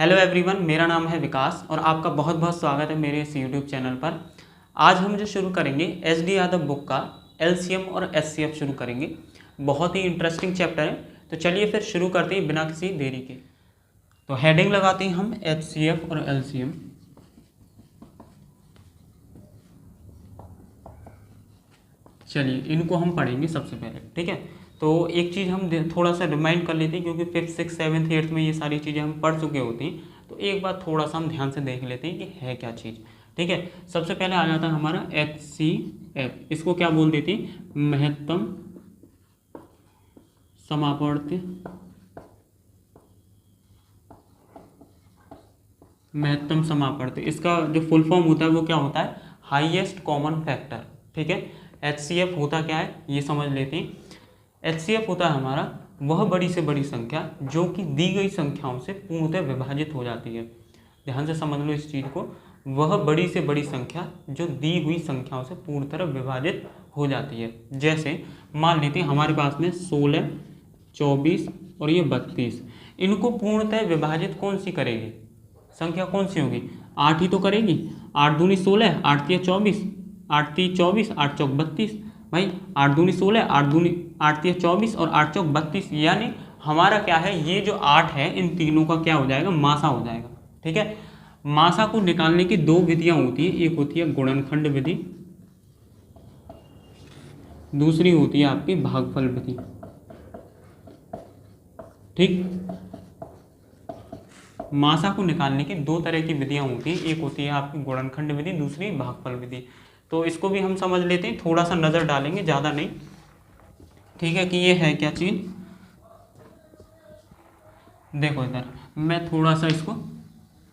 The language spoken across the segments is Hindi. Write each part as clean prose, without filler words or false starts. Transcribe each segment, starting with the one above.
हेलो एवरीवन, मेरा नाम है विकास और आपका बहुत बहुत स्वागत है मेरे इस यूट्यूब चैनल पर। आज हम जो शुरू करेंगे एस.डी. यादव बुक का एलसीएम और एचसीएफ शुरू करेंगे। बहुत ही इंटरेस्टिंग चैप्टर है, तो चलिए फिर शुरू करते हैं बिना किसी देरी के। तो हेडिंग लगाते हैं हम एचसीएफ और एलसीएम। चलिए इनको हम पढ़ेंगे सबसे पहले, ठीक है। तो एक चीज़ हम थोड़ा सा रिमाइंड कर लेते हैं, क्योंकि 5th 6th 7th 8th में ये सारी चीज़ें हम पढ़ चुके होती हैं। तो एक बार थोड़ा सा हम ध्यान से देख लेते हैं कि है क्या चीज़, ठीक है। सबसे पहले आ जाता है हमारा HCF। इसको क्या बोल देती हैं? महत्तम समापवर्ती। इसका जो फुल फॉर्म होता है वो क्या होता है? हाईएस्ट कॉमन फैक्टर, ठीक है। HCF होता क्या है ये समझ लेते हैं। HCF होता है हमारा वह बड़ी से बड़ी संख्या जो कि दी गई संख्याओं से पूर्णतः विभाजित हो जाती है। ध्यान से समझ लो इस चीज़ को। वह बड़ी से बड़ी संख्या जो दी हुई संख्याओं से पूर्ण तरह विभाजित हो जाती है। जैसे मान लेते हैं हमारे पास में 16, 24 और ये 32। इनको पूर्णतः विभाजित कौन सी करेगी? संख्या कौन सी होगी? 8 ही तो करेगी। 8 दूनी 16, 8 तिया 24, 8 ती 24, 8 चौक 32। भाई 8 दूनी 16, 8 तिया 24 और 8 चौक 32। यानी हमारा क्या है, ये जो 8 है इन तीनों का क्या हो जाएगा? मासा हो जाएगा, ठीक है। मासा को निकालने की दो विधियां होती है। एक होती है गुणनखंड विधि, दूसरी होती है आपकी भागफल विधि, ठीक। मासा को निकालने की दो तरह की विधियां होती हैं। एक होती है आपकी गुणनखंड विधि, दूसरी भागफल विधि। तो इसको भी हम समझ लेते हैं, थोड़ा सा नज़र डालेंगे, ज़्यादा नहीं, ठीक है। कि ये है क्या चीज़? देखो इधर मैं थोड़ा सा इसको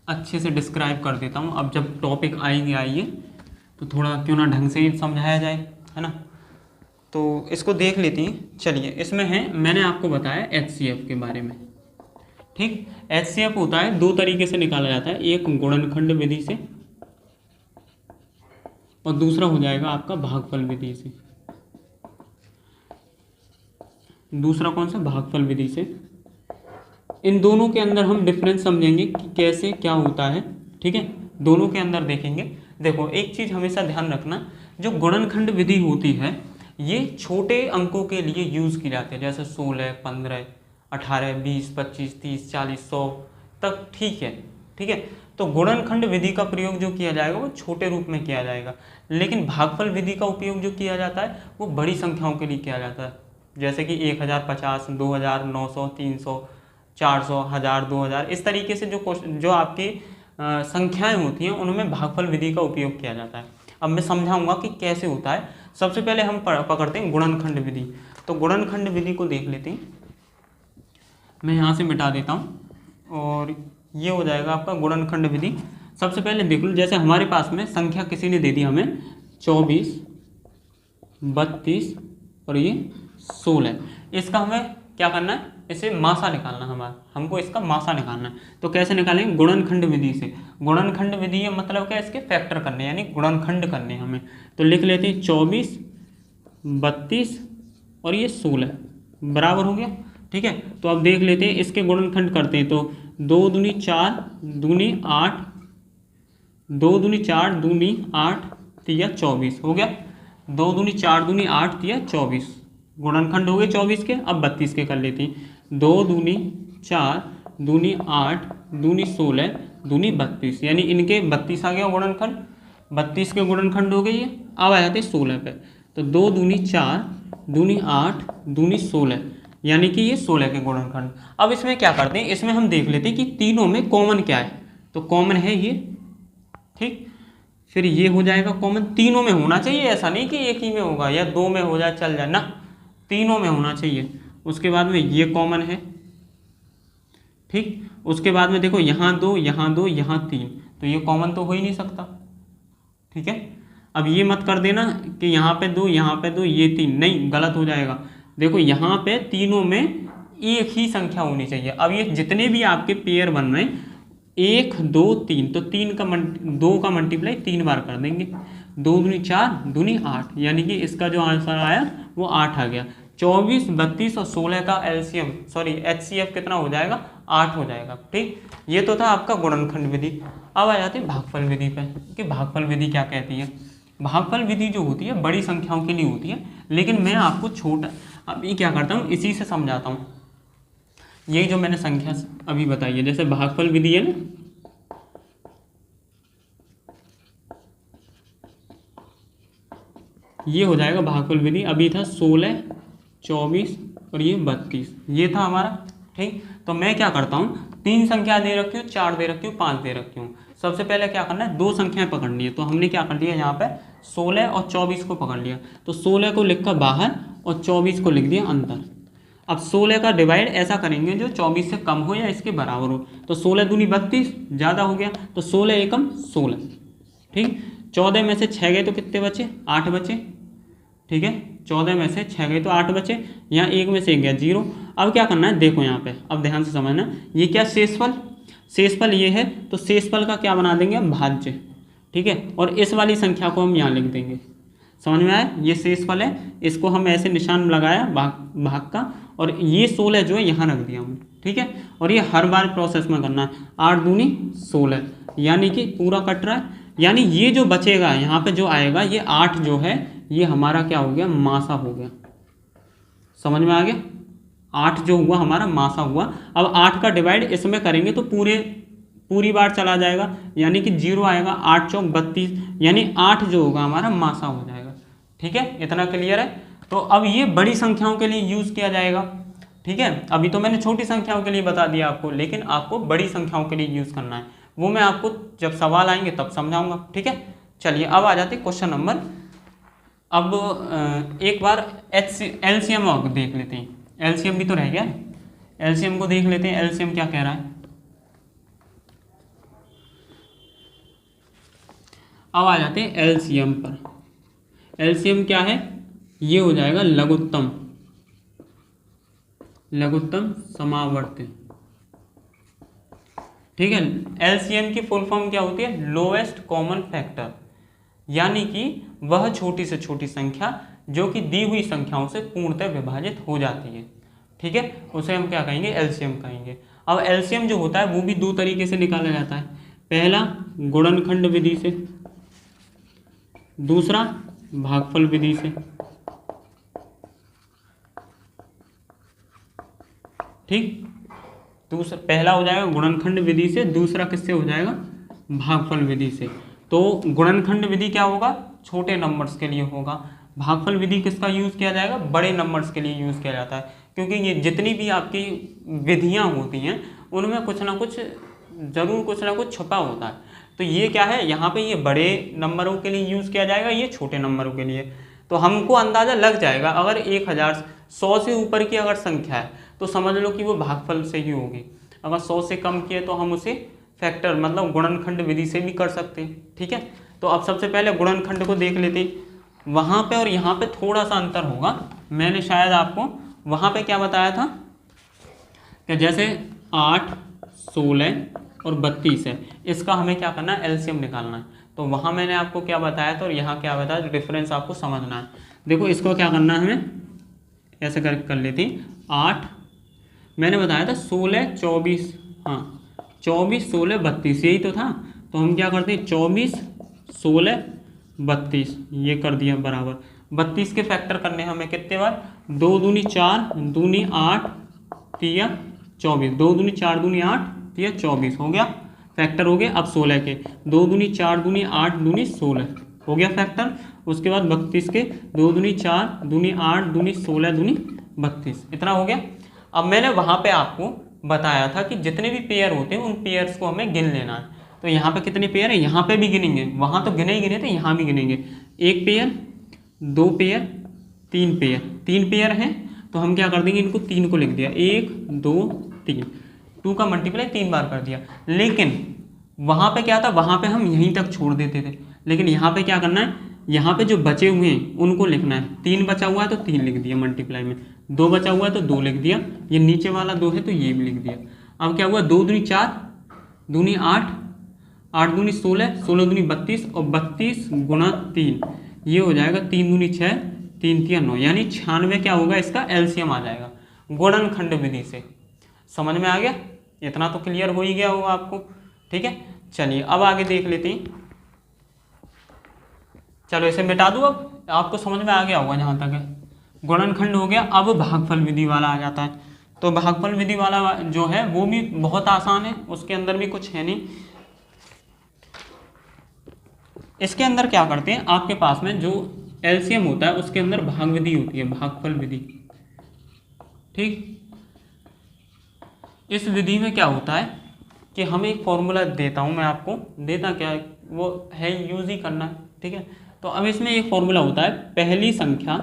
अच्छे से डिस्क्राइब कर देता हूँ। अब जब टॉपिक आइए तो थोड़ा क्यों ना ढंग से ही समझाया जाए, है ना। तो इसको देख लेती हैं। चलिए इसमें है, मैंने आपको बताया HCF के बारे में, ठीक। HCF होता है दो तरीके से निकाला जाता है। एक गुणनखंड विधि से और दूसरा हो जाएगा आपका भागफल विधि से। दूसरा कौन सा? भागफल विधि से। इन दोनों के अंदर हम डिफरेंस समझेंगे कि कैसे क्या होता है, ठीक है। दोनों के अंदर देखेंगे। देखो एक चीज़ हमेशा ध्यान रखना, जो गुणनखंड विधि होती है ये छोटे अंकों के लिए यूज़ की जाती है। जैसे 16, 15, 18, 20, 25, 30, 40, 100 तक, ठीक है, ठीक है। तो गुणनखंड विधि का प्रयोग जो किया जाएगा वो छोटे रूप में किया जाएगा, लेकिन भागफल विधि का उपयोग जो किया जाता है वो बड़ी संख्याओं के लिए किया जाता है। जैसे कि 1000, 50, 2000, 900, 300, 400, 1000, 2000, इस तरीके से जो आपकी संख्याएं होती हैं उनमें भागफल विधि का उपयोग किया जाता है। अब मैं समझाऊंगा कि कैसे होता है। सबसे पहले हम पकड़ते हैं गुणनखंड विधि। तो गुणनखंड विधि को देख लेते हैं। मैं यहाँ से मिटा देता हूँ और ये हो जाएगा आपका गुणनखंड विधि। सबसे पहले देख लो, जैसे हमारे पास में संख्या किसी ने दे दी हमें 24, 32 और ये 16। इसका हमें क्या करना है? इसे मासा निकालना है। हमको इसका मासा निकालना है। तो कैसे निकालेंगे? गुणनखंड विधि से। गुणनखंड विधि है मतलब क्या? इसके फैक्टर करने, यानी गुणनखंड करने हमें। तो लिख लेते हैं 24, 32 और ये 16 बराबर हो गया, ठीक है। तो अब देख लेते हैं इसके गुणनखंड करते हैं। तो 2 दूनी 4, दूनी 8, 2 दूनी 4, दूनी 8, तिया 24 हो गया। 2 दूनी 4, दूनी 8, तिया 24 गुणनखंड हो गए 24 के। अब 32 के कर लेती हैं। 2 दूनी 4, दूनी 8, दूनी 16, दूनी 32, यानी इनके 32 आ गया गुणनखंड। 32 के गुणनखंड हो गए ये। अब आ जाते 16 पे। तो 2 दूनी 4, दूनी 8, दूनी 16, यानी कि ये 16 के गुणनखंड। अब इसमें क्या करते हैं, इसमें हम देख लेते हैं कि तीनों में कॉमन क्या है। तो कॉमन है ये, ठीक। फिर ये हो जाएगा कॉमन। तीनों में होना चाहिए, ऐसा नहीं कि एक ही में होगा या दो में हो जाए चल जाए ना, तीनों में होना चाहिए। उसके बाद में ये कॉमन है, ठीक। उसके बाद में देखो यहाँ 2, यहाँ 2, यहाँ 3, तो ये कॉमन तो हो ही नहीं सकता, ठीक है। अब ये मत कर देना कि यहाँ पे 2, यहाँ पे 2, ये 3, नहीं, गलत हो जाएगा। देखो यहाँ पे तीनों में एक ही संख्या होनी चाहिए। अब ये जितने भी आपके पेयर बन रहे हैं 1, 2, 3, तो 2 का मल्टीप्लाई 3 बार कर देंगे। 2 दूनी 4, दूनी 8, यानी कि इसका जो आंसर आया वो 8 आ गया। 24, 32 और 16 का एलसीएम सॉरी HCF कितना हो जाएगा? 8 हो जाएगा। ठीक, ये तो था आपका गुणनखंड विधि। अब आ जाते हैं भागफल विधि पे कि भागफल विधि क्या कहती है। भागफल विधि जो होती है बड़ी संख्याओं के लिए होती है, लेकिन मैं आपको छोटा अभी क्या करता हूँ इसी से समझाता हूँ। यही जो मैंने संख्या अभी बताई है, जैसे भागफल विधि है ना, ये हो जाएगा भागफल विधि। अभी था 16, 24 और ये 32, ये था हमारा। ठीक, तो मैं क्या करता हूँ, 3 संख्या दे रखी हूँ, 4 दे रखी हूँ, 5 दे रखी हूँ। सबसे पहले क्या करना है, 2 संख्याएं पकड़नी है। तो हमने क्या कर लिया यहाँ पे 16 और 24 को पकड़ लिया। तो 16 को लिखकर बाहर और 24 को लिख दिया अंदर। अब 16 का डिवाइड ऐसा करेंगे जो 24 से कम हो या इसके बराबर हो। तो 16 दूनी 32, ज़्यादा हो गया, तो 16 एकम 16। ठीक, 14 में से 6 गए तो कितने बचे, 8 बचे। ठीक है, 14 में से 6 गए तो 8 बचे, यहाँ 1 में से 1 गया 0। अब क्या करना है, देखो यहाँ पे, अब ध्यान से समझना, ये क्या शेषफल, शेषफल ये है, तो शेषफल का क्या बना देंगे हम, भाज्य। ठीक है, और इस वाली संख्या को हम यहाँ लिख देंगे। समझ में आया, ये शेषफल है, इसको हम ऐसे निशान लगाया भाग का, और ये 16 जो है यहाँ रख दिया हमने। ठीक है, और ये हर बार प्रोसेस में करना है। 8 दूनी 16, यानी कि पूरा कट रहा है, यानी ये जो बचेगा यहाँ पे जो आएगा, ये 8 जो है ये हमारा क्या हो गया, मासा हो गया। समझ में आ गया, 8 जो हुआ हमारा मासा हुआ। अब 8 का डिवाइड इसमें करेंगे तो पूरी बार चला जाएगा, यानी कि 0 आएगा। 8 चौक 32, यानी 8 जो होगा हमारा मासा हो जाएगा। ठीक है, इतना क्लियर है। तो अब ये बड़ी संख्याओं के लिए यूज़ किया जाएगा। ठीक है, अभी तो मैंने छोटी संख्याओं के लिए बता दिया आपको, लेकिन आपको बड़ी संख्याओं के लिए यूज़ करना है, वो मैं आपको जब सवाल आएंगे तब समझाऊंगा। ठीक है, चलिए अब आ जाते क्वेश्चन नंबर। अब एक बार एलसीएम देख लेते हैं। एलसीएम भी तो रह गया, एलसीएम को देख लेते हैं। एलसीएम क्या कह रहा है, अब आ जाते हैं एलसीएम पर। एलसीएम क्या है, ये हो जाएगा लघुत्तम समावर्ती। ठीक है, एलसीएम की फुल फॉर्म क्या होती है, लोएस्ट कॉमन फैक्टर, यानी कि वह छोटी से छोटी संख्या जो कि दी हुई संख्याओं से पूर्णतः विभाजित हो जाती है। ठीक है, उसे हम क्या कहेंगे, एलसीएम कहेंगे। अब एलसीएम जो होता है वो भी 2 तरीके से निकाला जाता है। पहला गुणनखंड विधि से, दूसरा भागफल विधि से। ठीक, दूसरा पहला हो जाएगा गुणनखंड विधि से, दूसरा किससे हो जाएगा, भागफल विधि से। तो गुणनखंड विधि क्या होगा, छोटे नंबर्स के लिए होगा। भागफल विधि किसका यूज़ किया जाएगा, बड़े नंबर्स के लिए यूज़ किया जाता है। क्योंकि ये जितनी भी आपकी विधियाँ होती हैं उनमें कुछ ना कुछ छुपा होता है। तो ये क्या है, यहाँ पे ये बड़े नंबरों के लिए यूज़ किया जाएगा, ये छोटे नंबरों के लिए। तो हमको अंदाज़ा लग जाएगा, अगर 1000 से ऊपर की अगर संख्या है तो समझ लो कि वो भागफल से ही होगी। अगर 100 से कम की है तो हम उसे फैक्टर मतलब गुणनखंड विधि से भी कर सकते हैं। ठीक है, तो अब सबसे पहले गुणनखंड को देख लेते हैं। वहाँ पे और यहाँ पे थोड़ा सा अंतर होगा। मैंने शायद आपको वहाँ पे क्या बताया था कि जैसे 8, 16 और 32 है, इसका हमें क्या करना है, एलसीएम निकालना है। तो वहाँ मैंने आपको क्या बताया था और यहाँ क्या बताया, डिफरेंस आपको समझना है। देखो इसको क्या करना है, हमें ऐसे कर लेते हैं। 8 मैंने बताया था, 16, 24, हाँ 24, 16, 32 यही तो था। तो हम क्या करते हैं, 24, 16, 32 ये कर दिया बराबर। 32 के फैक्टर करने हमें कितने बार, 2 दूनी 4, दूनी 8, 3 24, 2 दूनी 4 दूनी 8, 3 24 हो गया, फैक्टर हो गया। अब 16 के 2 दूनी 4 दूनी 8 दूनी 16 हो गया फैक्टर। उसके बाद 32 के 2 दूनी 4 दूनी 8 दूनी 16 दूनी 32, इतना हो गया। अब मैंने वहाँ पे आपको बताया था कि जितने भी पेयर होते हैं उन पेयर्स को हमें गिन लेना है। तो यहाँ पे कितने पेयर है, यहाँ पे भी गिनेंगे, वहाँ तो गिने ही गिने थे, यहाँ भी गिनेंगे। 1 पेयर, 2 पेयर, 3 पेयर, 3 पेयर हैं तो हम क्या कर देंगे, इनको 3 को लिख दिया, 1 2 3, 2 का मल्टीप्लाई 3 बार कर दिया। लेकिन वहाँ पे क्या था, वहाँ पे हम यहीं तक छोड़ देते थे। लेकिन यहाँ पे क्या करना है, यहाँ पे जो बचे हुए हैं उनको लिखना है। 3 बचा हुआ है तो 3 लिख दिया मल्टीप्लाई में, 2 बचा हुआ है तो 2 लिख दिया, ये नीचे वाला 2 है तो ये भी लिख दिया। अब क्या हुआ, 2 दूनी 4 दूनी 8, 8 दूनी 16, 16 दूनी 32 और 32 गुणा 3 ये हो जाएगा 3 दूनी 6, 3 3 9, यानी 96 क्या होगा, इसका एलसीएम आ जाएगा गुणनखंड विधि से। समझ में आ गया। इतना तो क्लियर हो ही गया होगा आपको। ठीक है, चलिए अब आगे देख लेते हैं। चलो इसे मिटा दूँ, अब आपको समझ में आ गया होगा जहाँ तक है। गुणनखंड हो गया, अब भागफल विधि वाला आ जाता है। तो भागफल विधि वाला जो है वो भी बहुत आसान है, उसके अंदर भी कुछ है नहीं। इसके अंदर क्या करते हैं, आपके पास में जो एलसीएम होता है उसके अंदर भाग विधि होती है, भागफल विधि। ठीक, इस विधि में क्या होता है कि हम एक फॉर्मूला देता हूं मैं आपको, देता क्या है वो है यूज ही करना है। ठीक है, तो अब इसमें एक फॉर्मूला होता है, पहली संख्या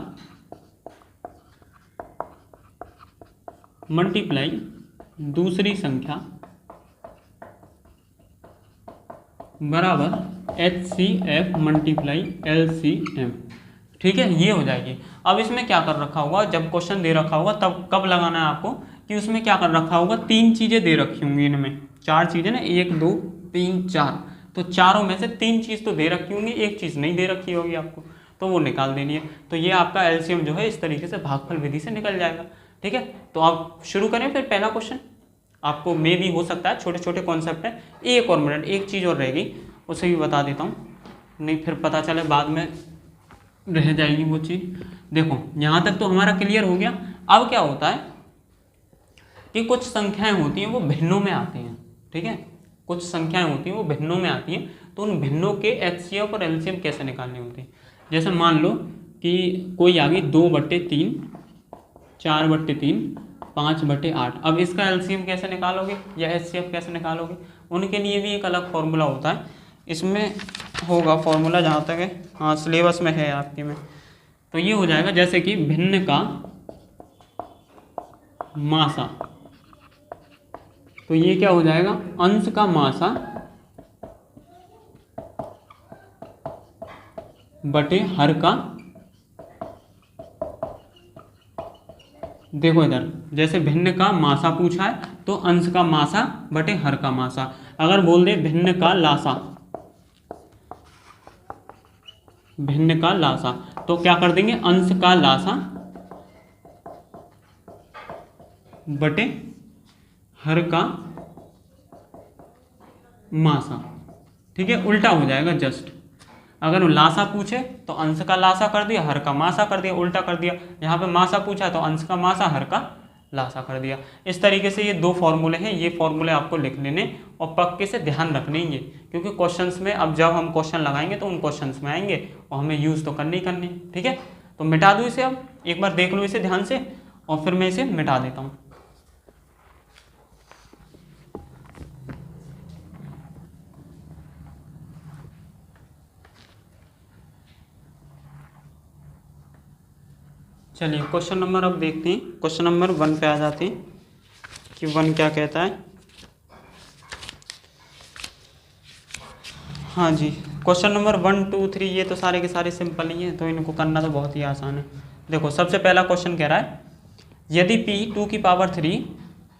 मल्टीप्लाई दूसरी संख्या बराबर HCF मल्टीप्लाई LCM। ठीक है, ये हो जाएगी। अब इसमें क्या कर रखा होगा, जब क्वेश्चन दे रखा होगा तब कब लगाना है आपको, कि उसमें क्या कर रखा होगा, तीन चीज़ें दे रखी होंगी, इनमें चार चीज़ें ना, 1 2 3 4, तो चारों में से तीन चीज़ तो दे रखी होंगी, एक चीज़ नहीं दे रखी होगी आपको, तो वो निकाल देनी है। तो ये आपका एलसीएम जो है इस तरीके से भागफल विधि से निकल जाएगा। ठीक है, तो आप शुरू करें फिर पहला क्वेश्चन। आपको मे भी हो सकता है, छोटे छोटे कॉन्सेप्ट है। एक और मिनट, एक चीज़ और रहेगी, उसे भी बता देता हूँ, नहीं फिर पता चले बाद में रह जाएगी वो चीज़। देखो यहाँ तक तो हमारा क्लियर हो गया। अब क्या होता है कि कुछ संख्याएं होती हैं वो भिन्नों में आती हैं। ठीक है, कुछ संख्याएं होती हैं वो भिन्नों में आती हैं, तो उन भिन्नों के एचसीएफ और एलसीएम कैसे निकालने होते हैं। जैसे मान लो कि कोई आ गई 2/3, 4/3, 5/8। अब इसका एलसीएम कैसे निकालोगे या एचसीएफ कैसे निकालोगे, उनके लिए भी एक अलग फॉर्मूला होता है। इसमें होगा फॉर्मूला जहाँ तक है, हाँ सिलेबस में है आपके में। तो ये हो जाएगा जैसे कि भिन्न का मासा, तो ये क्या हो जाएगा, अंश का मासा बटे हर का। देखो इधर जैसे भिन्न का मासा पूछा है तो अंश का मासा बटे हर का मासा। अगर बोल दे भिन्न का लासा, भिन्न का लासा, तो क्या कर देंगे, अंश का लासा बटे हर का मासा। ठीक है, उल्टा हो जाएगा जस्ट। अगर वो लासा पूछे तो अंश का लासा कर दिया, हर का मासा कर दिया, उल्टा कर दिया। यहाँ पे मासा पूछा तो अंश का मासा, हर का लासा कर दिया। इस तरीके से ये दो फॉर्मूले हैं, ये फॉर्मूले आपको लिख लेने और पक्के से ध्यान रखने ये, क्योंकि क्वेश्चंस में अब जब हम क्वेश्चन लगाएंगे तो उन क्वेश्चंस में आएंगे और हमें यूज़ तो करनी ही करनी। ठीक है, तो मिटा दूँ इसे, अब एक बार देख लो इसे ध्यान से और फिर मैं इसे मिटा देता हूँ। चलिए क्वेश्चन नंबर अब देखते हैं, क्वेश्चन नंबर 1 पे आ जाते हैं कि 1 क्या कहता है। हाँ जी, क्वेश्चन नंबर 1 2 3 ये तो सारे के सारे सिंपल ही हैं, तो इनको करना तो बहुत ही आसान है। देखो सबसे पहला क्वेश्चन कह रहा है, यदि p 2 की पावर 3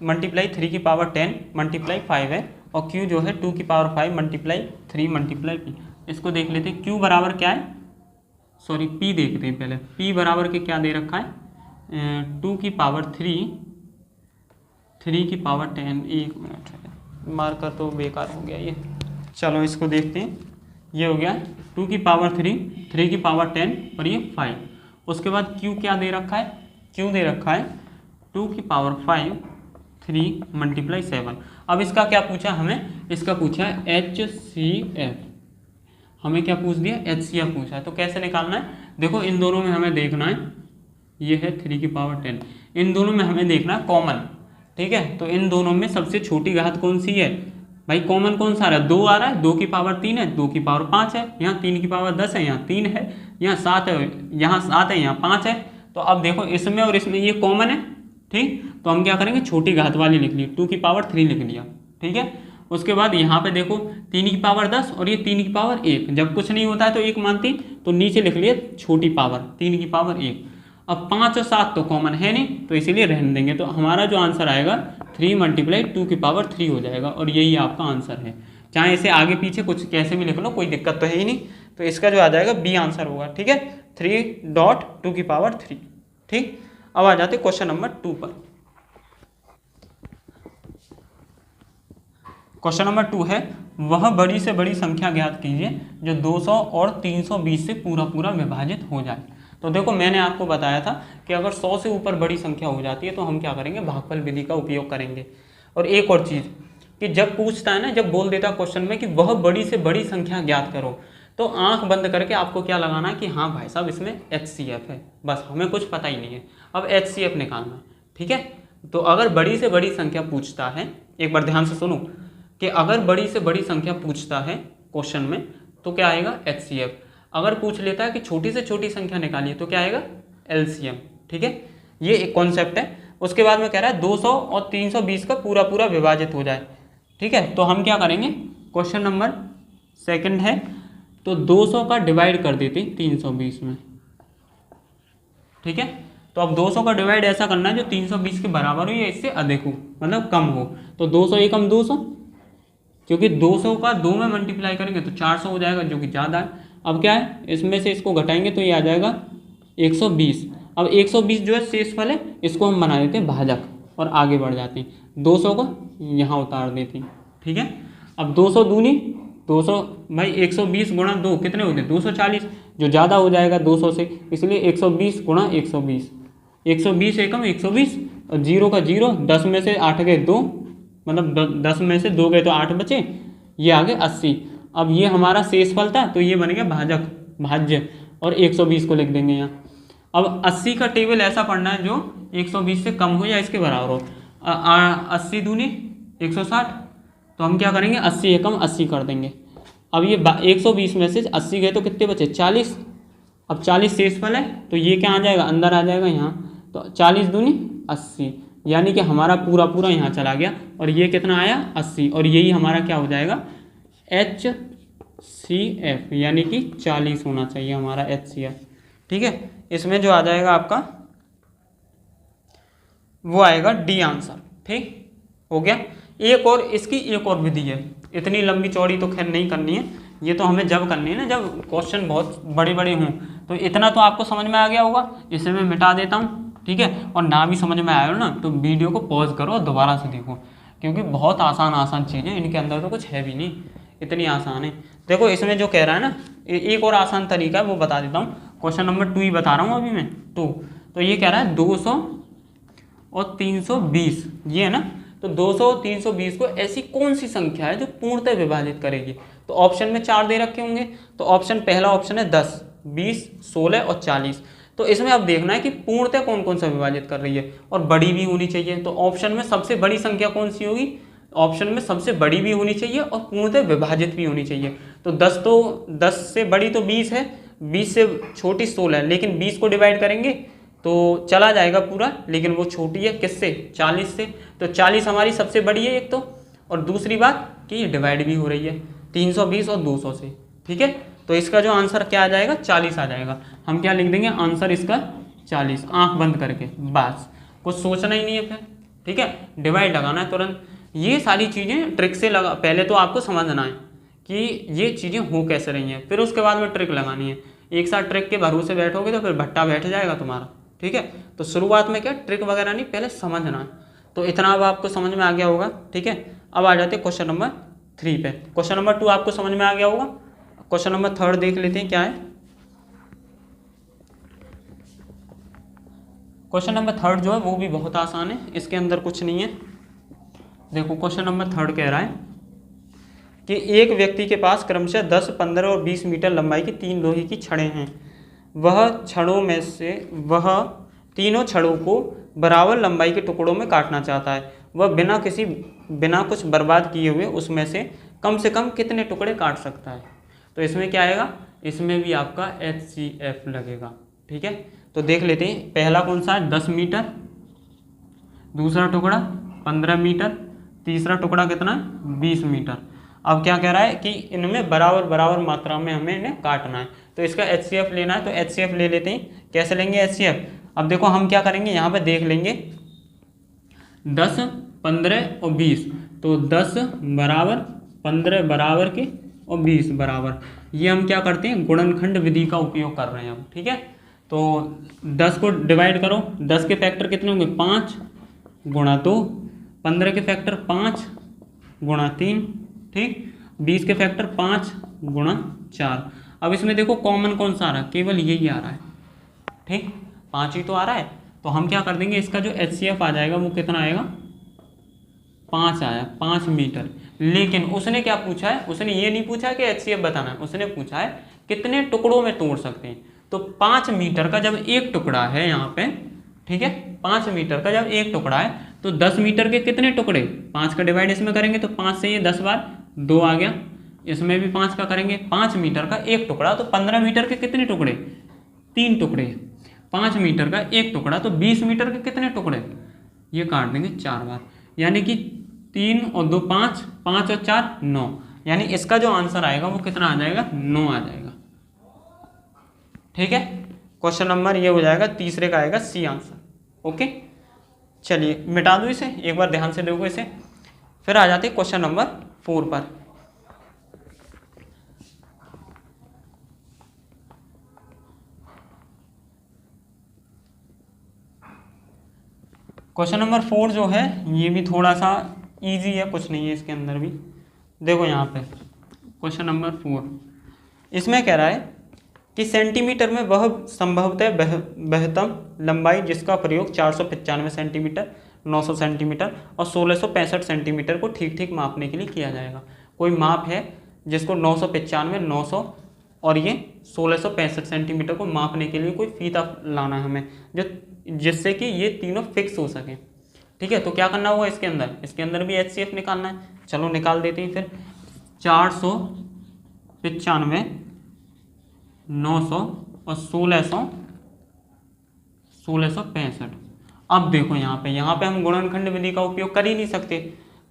मल्टीप्लाई 3 की पावर 10 मल्टीप्लाई 5 है और q जो है 2 की पावर 5 मल्टीप्लाई 3 मल्टीप्लाई p। इसको देख लेते हैं, q बराबर क्या है, सॉरी p देखते हैं पहले। p बराबर के क्या दे रखा है, 2 की पावर 3, 3 की पावर 10। एक मिनट, मार्कर तो बेकार हो गया ये, चलो इसको देखते हैं। ये हो गया 2 की पावर 3, 3 की पावर 10 और ये 5। उसके बाद q क्या दे रखा है, q दे रखा है 2 की पावर 5, 3 मल्टीप्लाई 7। अब इसका क्या पूछा हमें, इसका पूछा है HCF। हमें क्या पूछ दिया, HCF पूछा है। तो कैसे निकालना है, देखो इन दोनों में हमें देखना है, ये है 3 की पावर 10, इन दोनों में हमें देखना है कॉमन। ठीक है, तो इन दोनों में सबसे छोटी घात कौन सी है भाई, कॉमन कौन सा आ रहा है, 2 आ रहा है, 2 की पावर 3 है, 2 की पावर 5 है, यहाँ 3 की पावर 10 है, यहाँ 3 है, यहाँ 7 है, यहाँ 7 है, यहाँ 5 है। तो अब देखो इसमें और इसमें ये कॉमन है। ठीक, तो हम क्या करेंगे, छोटी घात वाली लिख ली, 2 की पावर 3 लिख लिया। ठीक है, उसके बाद यहाँ पे देखो 3 की पावर 10 और ये 3 की पावर 1, जब कुछ नहीं होता है तो 1 मानती, तो नीचे लिख लिए छोटी पावर 3 की पावर 1। अब 5 और 7 तो कॉमन है नहीं, तो इसीलिए रहने देंगे। तो हमारा जो आंसर आएगा 3 मल्टीप्लाई 2 की पावर 3 हो जाएगा, और यही आपका आंसर है। चाहे इसे आगे पीछे कुछ कैसे भी लिख लो, कोई दिक्कत तो है ही नहीं। तो इसका जो आ जाएगा बी आंसर होगा। ठीक है, 3.2 की पावर 3। ठीक, अब आ जाते क्वेश्चन नंबर 2 पर। क्वेश्चन नंबर 2 है, वह बड़ी से बड़ी संख्या ज्ञात कीजिए जो 200 और 320 से पूरा पूरा विभाजित हो जाए। तो देखो मैंने आपको बताया था कि अगर 100 से ऊपर बड़ी संख्या हो जाती है तो हम क्या करेंगे, भागफल विधि का उपयोग करेंगे। और एक और चीज़ कि जब पूछता है ना, जब बोल देता क्वेश्चन में कि वह बड़ी से बड़ी संख्या ज्ञात करो, तो आंख बंद करके आपको क्या लगाना है कि हाँ भाई साहब इसमें HCF है, बस हमें कुछ पता ही नहीं है, अब HCF निकालना है। ठीक है, तो अगर बड़ी से बड़ी संख्या पूछता है, एक बार ध्यान से सुनो कि अगर बड़ी से बड़ी संख्या पूछता है क्वेश्चन में तो क्या आएगा, HCF। अगर पूछ लेता है कि छोटी से छोटी संख्या निकालिए तो क्या आएगा, LCM। ठीक है, ये एक कॉन्सेप्ट है। उसके बाद में कह रहा है 200 और 320 का पूरा पूरा विभाजित हो जाए। ठीक है, तो हम क्या करेंगे, क्वेश्चन नंबर 2 है तो 200 का डिवाइड कर देते 320 में। ठीक है, तो अब 200 का डिवाइड ऐसा करना है जो 320 के बराबर हो या इससे अधिक हो, मतलब कम हो। तो 200 एकम 200, क्योंकि 200 का 2 में मल्टीप्लाई करेंगे तो 400 हो जाएगा, जो कि ज़्यादा है। अब क्या है, इसमें से इसको घटाएंगे तो ये आ जाएगा 120। अब 120 जो है शेषफल है, इसको हम बना देते हैं भाजक और आगे बढ़ जाते हैं। 200 को यहाँ उतार देते हैं। ठीक है, अब 200 दूनी 200 भाई 120 गुणा 2 कितने होते हैं, 240, जो ज़्यादा हो जाएगा 200 से, इसलिए 120 गुणा 120, 120 एकम 120 और 0 का 0, 10 में से 8 गए 2, मतलब 10 में से 2 गए तो 8 बचे, ये आ गए 80। अब ये हमारा शेषफल था तो ये बन गया भाजक, भाज्य, और 120 को लिख देंगे यहाँ। अब 80 का टेबल ऐसा पढ़ना है जो 120 से कम हो या इसके बराबर हो। 80 दूनी 160, तो हम क्या करेंगे 80 एकम 80 कर देंगे। अब ये 120 में से 80 गए तो कितने बचे, 40। अब 40 शेषफल है तो ये क्या आ जाएगा, अंदर आ जाएगा यहाँ, तो 40 दूनी 80, यानी कि हमारा पूरा पूरा यहाँ चला गया और ये कितना आया 80, और यही हमारा क्या हो जाएगा HCF, यानी कि 40 होना चाहिए हमारा HCF। ठीक है, इसमें जो आ जाएगा आपका वो आएगा D आंसर। ठीक हो गया। एक और इसकी एक और विधि है, इतनी लंबी चौड़ी तो खैर नहीं करनी है, ये तो हमें जब करनी है ना जब क्वेश्चन बहुत बड़े बड़े हों। तो इतना तो आपको समझ में आ गया होगा, इसे मैं मिटा देता हूँ। ठीक है, और ना भी समझ में आया हो ना तो वीडियो को पॉज करो और दोबारा से देखो, क्योंकि बहुत आसान आसान चीज़ें, इनके अंदर तो कुछ है भी नहीं, इतनी आसान है। देखो इसमें जो कह रहा है ना, एक और आसान तरीका है वो बता देता हूँ। क्वेश्चन नंबर 2 ही बता रहा हूँ अभी मैं, तो ये कह रहा है 200 और 320, ये है ना, तो 200 और 320 को ऐसी कौन सी संख्या है जो पूर्णतः विभाजित करेगी। तो ऑप्शन में 4 दे रखे होंगे, तो ऑप्शन पहला ऑप्शन है 10, 20, 16 और 40। तो इसमें अब देखना है कि पूर्णतः कौन कौन सा विभाजित कर रही है, और बड़ी भी होनी चाहिए। तो ऑप्शन में सबसे बड़ी संख्या कौन सी होगी, ऑप्शन में सबसे बड़ी भी होनी चाहिए और पूर्णतः विभाजित भी होनी चाहिए। तो 10 से बड़ी तो 20 है, 20 से छोटी 16 है, लेकिन 20 को डिवाइड करेंगे तो चला जाएगा पूरा, लेकिन वो छोटी है किससे, 40 से। तो 40 हमारी सबसे बड़ी है एक तो, और दूसरी बात कि ये डिवाइड भी हो रही है 320 और 200 से। ठीक है, तो इसका जो आंसर क्या आ जाएगा, 40 आ जाएगा। हम क्या लिख देंगे आंसर इसका 40, आंख बंद करके, बस कुछ सोचना ही नहीं है फिर। ठीक है, डिवाइड लगाना है तुरंत। ये सारी चीज़ें ट्रिक से लगा, पहले तो आपको समझना है कि ये चीज़ें हो कैसे रही हैं, फिर उसके बाद में ट्रिक लगानी है। एक साथ ट्रिक के भरोसे बैठोगे तो फिर भट्टा बैठ जाएगा तुम्हारा। ठीक है, तो शुरुआत में क्या ट्रिक वगैरह नहीं, पहले समझना है। तो इतना अब आपको समझ में आ गया होगा। ठीक है, अब आ जाते हैं क्वेश्चन नंबर 3 पे। क्वेश्चन नंबर 2 आपको समझ में आ गया होगा। क्वेश्चन नंबर 3 देख लेते हैं क्या है। क्वेश्चन नंबर 3 जो है वो भी बहुत आसान है, इसके अंदर कुछ नहीं है। देखो क्वेश्चन नंबर 3 कह रहा है कि एक व्यक्ति के पास क्रमशः 10, 15 और 20 मीटर लंबाई की 3 लोहे की छड़ें हैं। वह छड़ों में से वह तीनों छड़ों को बराबर लंबाई के टुकड़ों में काटना चाहता है। वह बिना कुछ बर्बाद किए हुए उसमें से कम कितने टुकड़े काट सकता है। तो इसमें क्या आएगा, इसमें भी आपका HCF लगेगा। ठीक है, तो देख लेते हैं पहला कौन सा है, 10 मीटर, दूसरा टुकड़ा 15 मीटर, तीसरा टुकड़ा कितना है 20 मीटर। अब क्या कह रहा है कि इनमें बराबर बराबर मात्रा में हमें इन्हें काटना है, तो इसका HCF लेना है। तो HCF ले लेते हैं। कैसे लेंगे HCF, अब देखो हम क्या करेंगे, यहाँ पे देख लेंगे 10, 15 और 20, तो 10 बराबर 15 बराबर के और 20 बराबर, ये हम क्या करते हैं गुणनखंड विधि का उपयोग कर रहे हैं हम। ठीक है, तो 10 को डिवाइड करो, 10 के फैक्टर कितने होंगे 5 गुणा 2, 15 के फैक्टर 5 गुणा 3, ठीक। 20 के फैक्टर 5 गुणा 4। अब इसमें देखो कॉमन कौन सा आ रहा है, केवल यही आ रहा है, ठीक, 5 ही तो आ रहा है। तो हम क्या कर देंगे, इसका जो HCF आ जाएगा वो कितना आएगा, 5 आया, 5 मीटर। लेकिन उसने क्या पूछा है, उसने ये नहीं पूछा कि HCF बताना है, उसने पूछा है कितने टुकड़ों में तोड़ सकते हैं। तो 5 मीटर का जब एक टुकड़ा है यहाँ पे, ठीक है, 5 मीटर का जब एक टुकड़ा है तो 10 मीटर के कितने टुकड़े, 5 का डिवाइड इसमें करेंगे तो 5 से ये 10 बार 2 आ गया, इसमें भी 5 का करेंगे, 5 मीटर का एक टुकड़ा तो 15 मीटर के कितने टुकड़े, 3 टुकड़े। 5 मीटर का एक टुकड़ा तो 20 मीटर के कितने टुकड़े, ये काट देंगे 4 बार, यानी कि 3 और 2 5, 5 और 4 9, यानी इसका जो आंसर आएगा वो कितना आ जाएगा, 9 आ जाएगा, ठीक है। क्वेश्चन नंबर ये हो जाएगा, तीसरे का आएगा सी आंसर। ओके, चलिए मिटा दो इसे, एक बार ध्यान से देखो इसे, फिर आ जाते क्वेश्चन नंबर 4 पर। क्वेश्चन नंबर 4 जो है ये भी थोड़ा सा इजी है, कुछ नहीं है इसके अंदर भी। देखो यहाँ पे क्वेश्चन नंबर 4, इसमें कह रहा है कि सेंटीमीटर में वह संभवतः बेहतर लंबाई जिसका प्रयोग 495 सेंटीमीटर, 900 सेंटीमीटर और 1665 सेंटीमीटर को ठीक ठीक मापने के लिए किया जाएगा। कोई माप है जिसको 995, 900 और ये 1665 सेंटीमीटर को मापने के लिए कोई फीता लाना है हमें, जो जिससे कि ये तीनों फिक्स हो सके, ठीक है। तो क्या करना होगा इसके अंदर भी HCF निकालना है। चलो निकाल देते हैं फिर। 495, 900 और 1665। अब देखो यहाँ पे हम गुणनखंड विधि का उपयोग कर ही नहीं सकते,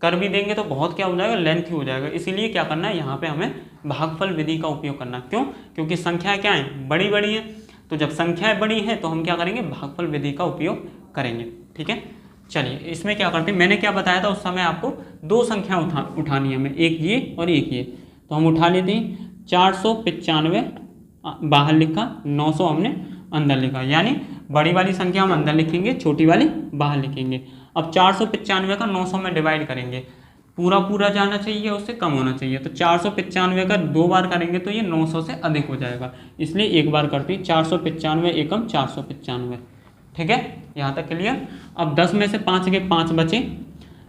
कर भी देंगे तो बहुत क्या हो जाएगा, लेंथी हो जाएगा। इसीलिए क्या करना है, यहाँ पे हमें भागफल विधि का उपयोग करना। क्यों, क्योंकि संख्याएं क्या है, बड़ी बड़ी हैं। तो जब संख्याएं बड़ी हैं तो हम क्या करेंगे, भागफल विधि का उपयोग करेंगे, ठीक है। चलिए इसमें क्या करते हैं, मैंने क्या बताया था उस समय आपको, 2 संख्या उठानी है हमें, एक ये और एक ये। तो हम उठा लेते हैं। 495 बाहर लिखा, 900 हमने अंदर लिखा, यानी बड़ी वाली संख्या हम अंदर लिखेंगे, छोटी वाली बाहर लिखेंगे। अब 495 का 900 में डिवाइड करेंगे, पूरा पूरा जाना चाहिए, उससे कम होना चाहिए। तो 495 का 2 बार करेंगे तो ये 900 से अधिक हो जाएगा, इसलिए एक बार करते हैं। 495 एकम 495, ठीक है, यहाँ तक क्लियर। अब 10 में से 5 गए, 5 बचे।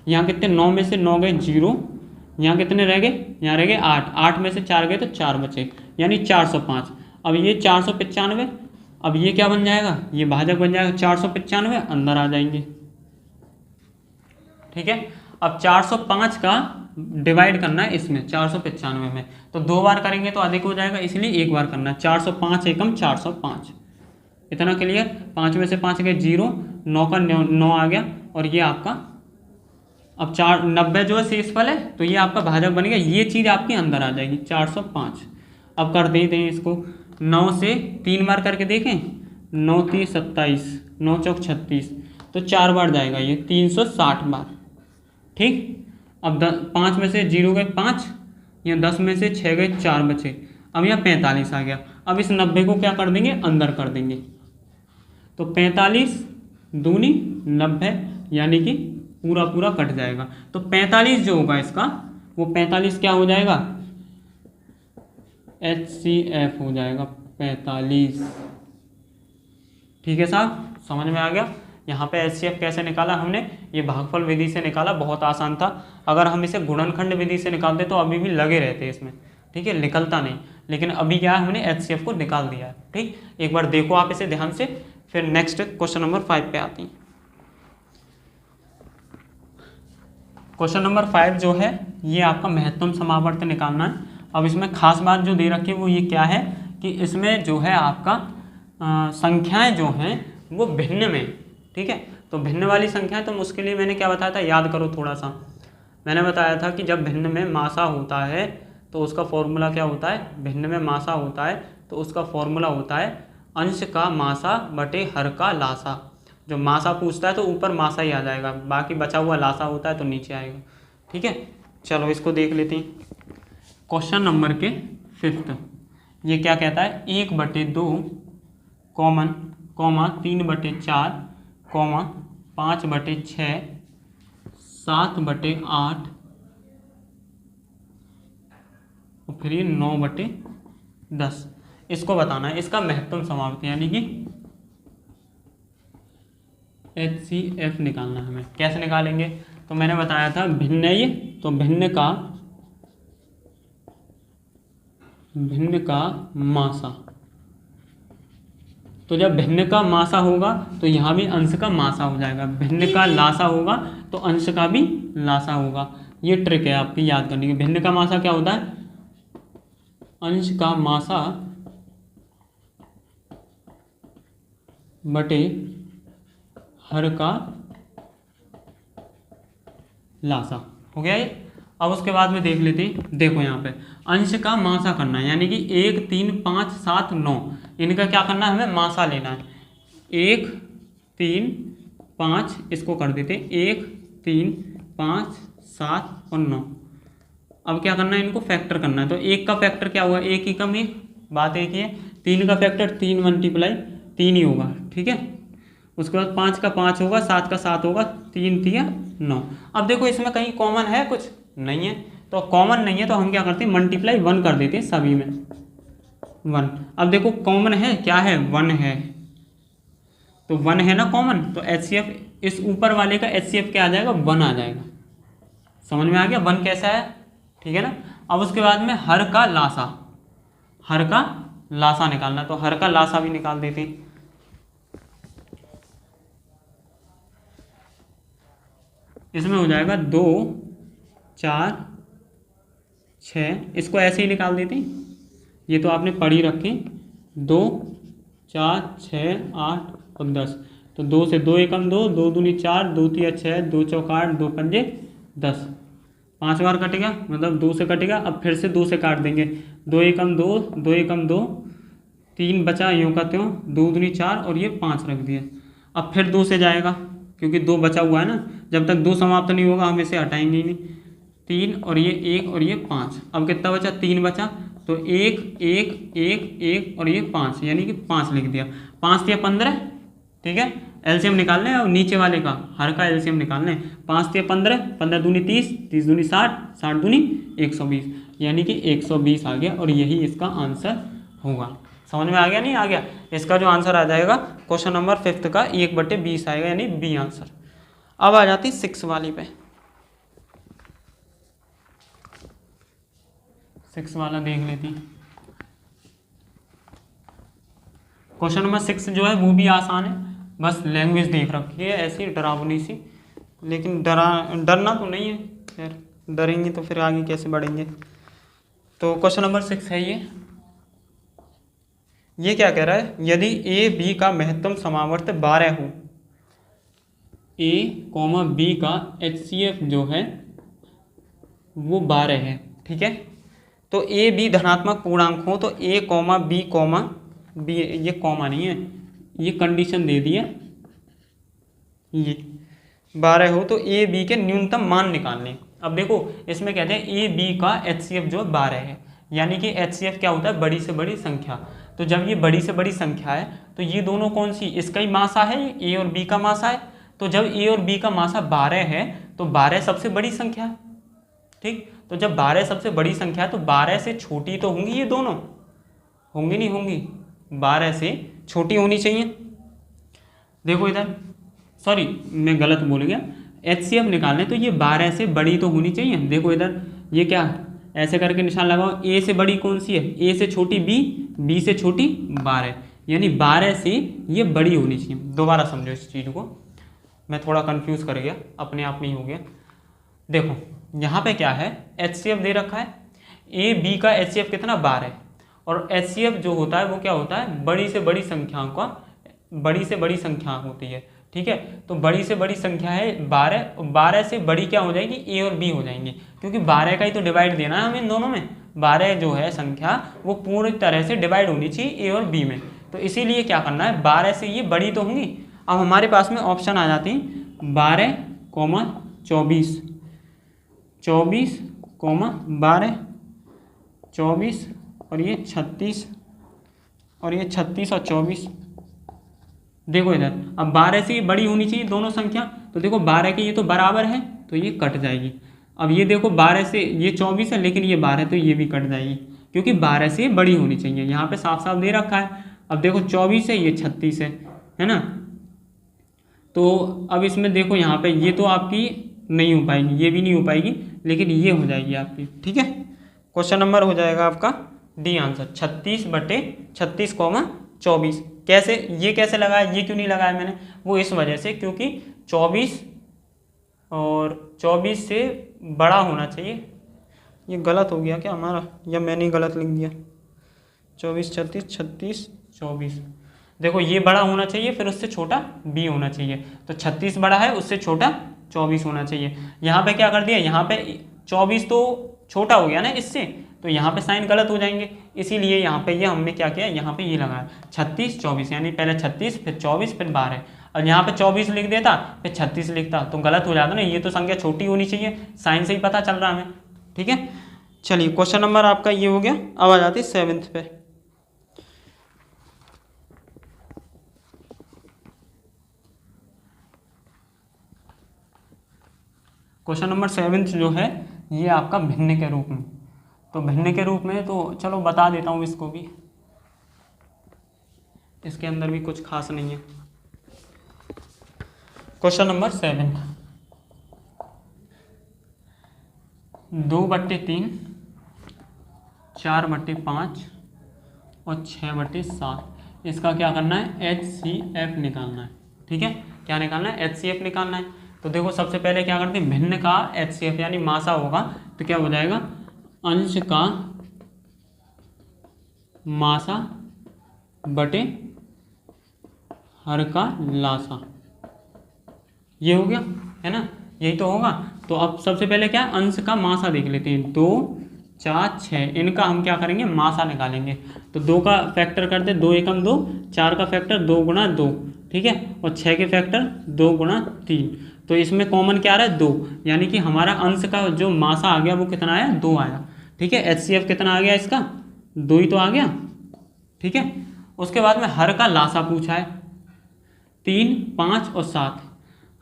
यहाँ कितने, 9 में से 9 गए 0, यहाँ कितने रह गए, यहाँ रह गए 8, 8 में से 4 गए तो 4 बचे, यानी 405। अब ये 495, अब ये क्या बन जाएगा, ये भाजक बन जाएगा, 495 अंदर आ जाएंगे, ठीक है। अब 405 का डिवाइड करना है इसमें 495 में, तो 2 बार करेंगे तो अधिक हो जाएगा, इसलिए एक बार करना है। 405 एकम 405, इतना क्लियर। 5 में से 5 गए 0, 9 का 9 आ गया, और ये आपका अब 90 जो है शेषफल है, तो ये आपका भाजक बन गया, ये चीज़ आपकी अंदर आ जाएगी 405। अब कर देते हैं इसको, 9 से 3 बार करके देखें, 9 3 27, 9 चौक 36, तो 4 बार जाएगा ये, 360 बार, ठीक। अब 5 में से 0 गए 5, यहाँ 10 में से 6 गए 4 बचे, अब यहाँ 45 आ गया। अब इस 90 को क्या कर देंगे, अंदर कर देंगे, तो 45 दूनी 90, यानी कि पूरा पूरा कट जाएगा। तो 45 जो होगा इसका, वो 45 क्या हो जाएगा, HCF हो जाएगा 45, ठीक है साहब, समझ में आ गया। यहाँ पे HCF कैसे निकाला हमने, ये भागफल विधि से निकाला, बहुत आसान था। अगर हम इसे गुणनखंड विधि से निकालते तो अभी भी लगे रहते इसमें, ठीक है, निकलता नहीं। लेकिन अभी क्या है, हमने HCF को निकाल दिया है, ठीक। एक बार देखो आप इसे ध्यान से, फिर नेक्स्ट क्वेश्चन नंबर 5 पे आती हैं। क्वेश्चन नंबर 5 जो है ये आपका महत्तम समावर्त निकालना है। अब इसमें खास बात जो दे रखी है वो ये क्या है कि इसमें जो है आपका संख्याएं जो हैं वो भिन्न में, ठीक है। तो भिन्न वाली संख्याएं, तो उसके लिए मैंने क्या बताया था, याद करो थोड़ा सा। मैंने बताया था कि जब भिन्न में मासा होता है तो उसका फॉर्मूला क्या होता है, भिन्न में मासा होता है तो उसका फॉर्मूला होता है अंश का मासा बटे हर का लासा। जो मासा पूछता है तो ऊपर मासा ही आ जाएगा, बाकी बचा हुआ लासा होता है तो नीचे आएगा, ठीक है। चलो इसको देख लेते हैं। क्वेश्चन नंबर के 5th, ये क्या कहता है, 1/2 कॉमन कॉमा 3/4 कॉमा 5/6 7/8 और फिर ये 9/10। इसको बताना है, इसका महत्तम समावर्ती यानी कि HCF निकालना है हमें। कैसे निकालेंगे? तो मैंने बताया था भिन्नय, तो भिन्न का मासा। तो जब भिन्न का मासा होगा तो यहाँ भी अंश का मासा हो जाएगा। भिन्न का लासा होगा तो अंश का भी लासा होगा। ये ट्रिक है आपकी याद करने की। भिन्न का मासा क्या होता है? अंश का मासा बटे हर का लासा। हो गया ये। अब उसके बाद में देख लेते हैं। देखो यहाँ पे अंश का मासा करना है, यानी कि 1, 3, 5, 7, 9 इनका क्या करना है? हमें मासा लेना है। 1, 3, 5 इसको कर देते हैं 1, 3, 5, 7 और 9। अब क्या करना है? इनको फैक्टर करना है। तो 1 का फैक्टर क्या हुआ? 1 ही कम 1, बात एक ही है। 3 का फैक्टर 3 × 3 ही होगा, ठीक है। उसके बाद 5 का 5 होगा, 7 का 7 होगा, 3 × 3 = 9। अब देखो इसमें कहीं कॉमन है? कुछ नहीं है। तो कॉमन नहीं है तो हम क्या करते हैं? मल्टीप्लाई 1 कर देते हैं सभी में 1। अब देखो कॉमन है, क्या है? 1 है। तो 1 है ना कॉमन, तो HCF इस ऊपर वाले का HCF क्या आ जाएगा? 1 आ जाएगा। समझ में आ गया 1 कैसा है? ठीक है ना। अब उसके बाद में हर का लासा, हर का लासा निकालना। तो हर का लासा भी निकाल देते हैं। इसमें हो जाएगा 2, 4, 6। इसको ऐसे ही निकाल देते हैं, ये तो आपने पढ़ी रखी। 2, 4, 6, 8 और 10। तो 2 से 2 एकम 2, 2 दूनी 4, 2 तिया 6, 2 चौका 8, 2 पंजे 10। 5 बार कटेगा, मतलब 2 से कटेगा। अब फिर से 2 से काट देंगे। 2 एकम 2, 2 एकम 2, 3 बचा, यूँ का त्यों, 2 दूनी 4 और ये 5 रख दिया। अब फिर 2 से जाएगा क्योंकि 2 बचा हुआ है ना। जब तक 2 समाप्त नहीं होगा हम इसे हटाएंगे ही नहीं। 3 और ये 1 और ये 5। अब कितना बचा? 3 बचा। तो 1, 1, 1, 1 और ये 5, यानी कि 5 लिख दिया। 5 दिया 15, ठीक है। एलसीएम निकालना है और नीचे वाले का हर का एलसीएम निकालना है। 5 दिया 15, 15 दूनी 30, 30 दूनी 60, 60 दूनी 120, यानी कि 120 आ गया और यही इसका आंसर होगा। समझ में आ गया? नहीं आ गया? इसका जो आंसर आ जाएगा क्वेश्चन नंबर 5 का 1/20 आएगा, यानी बी आंसर। अब आ जाती 6 वाली पे। 6 वाला देख लेती। क्वेश्चन नंबर 6 जो है वो भी आसान है, बस लैंग्वेज देख रखी है ऐसी डरावनी सी, लेकिन डरना तो नहीं है यार, डरेंगे तो फिर आगे कैसे बढ़ेंगे। तो क्वेश्चन नंबर 6 है ये क्या कह रहा है? यदि ए बी का महत्तम समावर्त 12 हो, A, B का HCF जो है वो 12 है, ठीक है। तो A B धनात्मक पूर्णांक हो तो A, B, ये कॉमा नहीं है, ये कंडीशन दे दी है। ये 12 हो तो A B के न्यूनतम मान निकालने। अब देखो इसमें कहते हैं A B का HCF जो 12 है, यानी कि HCF क्या होता है? बड़ी से बड़ी संख्या। तो जब ये बड़ी से बड़ी संख्या है तो ये दोनों कौन सी? इसका ही मासा है, A और B का मासा है। तो जब A और B का मासा 12 है तो 12 सबसे बड़ी संख्या है, ठीक। तो जब 12 सबसे बड़ी संख्या है तो 12 से छोटी तो होंगी ये दोनों, होंगी नहीं होंगी? 12 से छोटी होनी चाहिए। देखो इधर, सॉरी मैं गलत बोल गया, HCF निकालने तो ये 12 से बड़ी तो होनी चाहिए। देखो इधर ये क्या ऐसे करके निशान लगाओ, A से बड़ी कौन सी है? A से छोटी B, B से छोटी 12, यानी 12 से ये बड़ी होनी चाहिए। दोबारा समझो इस चीज़ को, मैं थोड़ा कंफ्यूज कर गया, अपने आप में ही हो गया। देखो यहाँ पे क्या है? HCF दे रखा है, A B का HCF कितना? 12। और HCF जो होता है वो क्या होता है? बड़ी से बड़ी संख्याओं का, बड़ी से बड़ी संख्या होती है, ठीक है। तो बड़ी से बड़ी संख्या है 12, 12 से बड़ी क्या हो जाएगी? A और B हो जाएंगी, क्योंकि 12 का ही तो डिवाइड देना है हमें इन दोनों में। 12 जो है संख्या वो पूरी तरह से डिवाइड होनी चाहिए A और B में, तो इसीलिए क्या करना है? 12 से ये बड़ी तो होंगी। अब हमारे पास में ऑप्शन आ जाती हैं 12, 24, 24, 12, 24 और ये 36 और ये 36 और 24। देखो इधर अब 12 से ये बड़ी होनी चाहिए दोनों संख्या, तो देखो 12 के ये तो बराबर है तो ये कट जाएगी। अब ये देखो 12 से ये 24 है, लेकिन ये 12 तो ये भी कट जाएगी, क्योंकि 12 से बड़ी होनी चाहिए, यहाँ पे साफ साफ दे रखा है। अब देखो 24 है, ये 36 है ना। तो अब इसमें देखो यहाँ पे ये तो आपकी नहीं हो पाएगी, ये भी नहीं हो पाएगी, लेकिन ये हो जाएगी आपकी, ठीक है। क्वेश्चन नंबर हो जाएगा आपका डी आंसर 36/36, कैसे, ये कैसे लगाया, ये क्यों नहीं लगाया मैंने, वो इस वजह से क्योंकि 24 और 24 से बड़ा होना चाहिए। ये गलत हो गया क्या हमारा, या मैंने गलत लिख दिया, 24 36 36 24, देखो ये बड़ा होना चाहिए, फिर उससे छोटा बी होना चाहिए, तो 36 बड़ा है, उससे छोटा 24 होना चाहिए। यहाँ पे क्या कर दिया, यहाँ पे 24 तो छोटा हो गया ना इससे, तो यहाँ पे साइन गलत हो जाएंगे, इसीलिए यहाँ पे ये हमने क्या किया, यहाँ पे ये लगाया 36 24, यानी पहले 36 फिर 24 फिर 12। और यहाँ पे 24 लिख देता फिर 36 लिखता तो गलत हो जाता ना, ये तो संख्या छोटी होनी चाहिए, साइन से ही पता चल रहा है हमें, ठीक है। चलिए क्वेश्चन नंबर आपका ये हो गया। अब आ जाती 7th पे। क्वेश्चन नंबर 7th जो है ये आपका भिन्न के रूप में, तो भिन्न के रूप में तो चलो बता देता हूँ इसको भी, इसके अंदर भी कुछ खास नहीं है। क्वेश्चन नंबर 7, 2/3, 4/5 और 6/7, इसका क्या करना है, HCF निकालना है, ठीक है। क्या निकालना है, HCF निकालना है। तो देखो सबसे पहले क्या करते हैं, भिन्न का HCF यानी मासा होगा, तो क्या हो जाएगा, अंश का मासा बटे हर का लासा, ये हो गया है ना, यही तो होगा। तो अब सबसे पहले क्या, अंश का मासा देख लेते हैं, 2 4 6, इनका हम क्या करेंगे, मासा निकालेंगे। तो 2 का फैक्टर करते, 2 एकम 2, 4 का फैक्टर 2 गुणा 2, ठीक है, और 6 के फैक्टर 2 गुणा 3। तो इसमें कॉमन क्या आ रहा है, 2, यानी कि हमारा अंश का जो मासा आ गया वो कितना आया, 2 आया, ठीक है। HCF कितना आ गया इसका, 2 ही तो आ गया, ठीक है। उसके बाद में हर का लासा पूछा है, 3 5 और 7,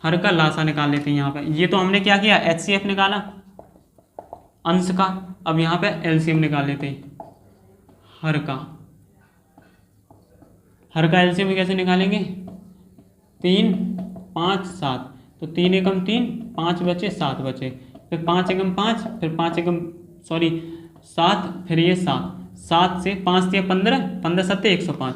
हर का लासा निकाल लेते हैं यहाँ पे। ये तो हमने क्या किया, HCF निकाला अंश का, अब यहाँ पे LCM निकाल लेते हैं हर का। हर का LCM कैसे निकालेंगे, 3 5 7, तो 3 एकम 3, 5 बचे 7 बचे, फिर 5 एकम 5, फिर 5 एकम 7, फिर ये 7, 7 से 5 से 15, 15 7 105,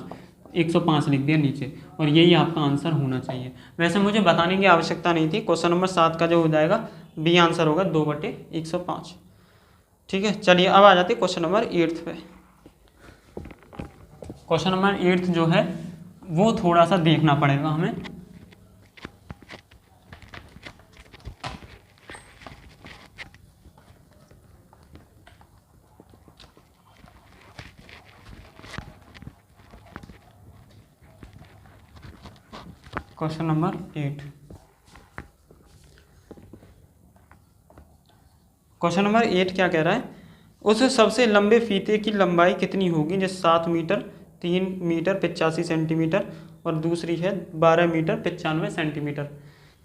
105 लिख दिया नीचे, और यही आपका आंसर होना चाहिए। वैसे मुझे बताने की आवश्यकता नहीं थी, क्वेश्चन नंबर 7 का जो हो जाएगा बी आंसर होगा 2/105, ठीक है। चलिए अब आ जाते क्वेश्चन नंबर 8 पे। क्वेश्चन नंबर 8 जो है वो थोड़ा सा देखना पड़ेगा हमें, क्वेश्चन नंबर 8। क्वेश्चन नंबर 8 क्या कह रहा है, उस सबसे लंबे फीते की लंबाई कितनी होगी, जैसे 7 मीटर, 3 मीटर 85 सेंटीमीटर और दूसरी है 12 मीटर 95 सेंटीमीटर।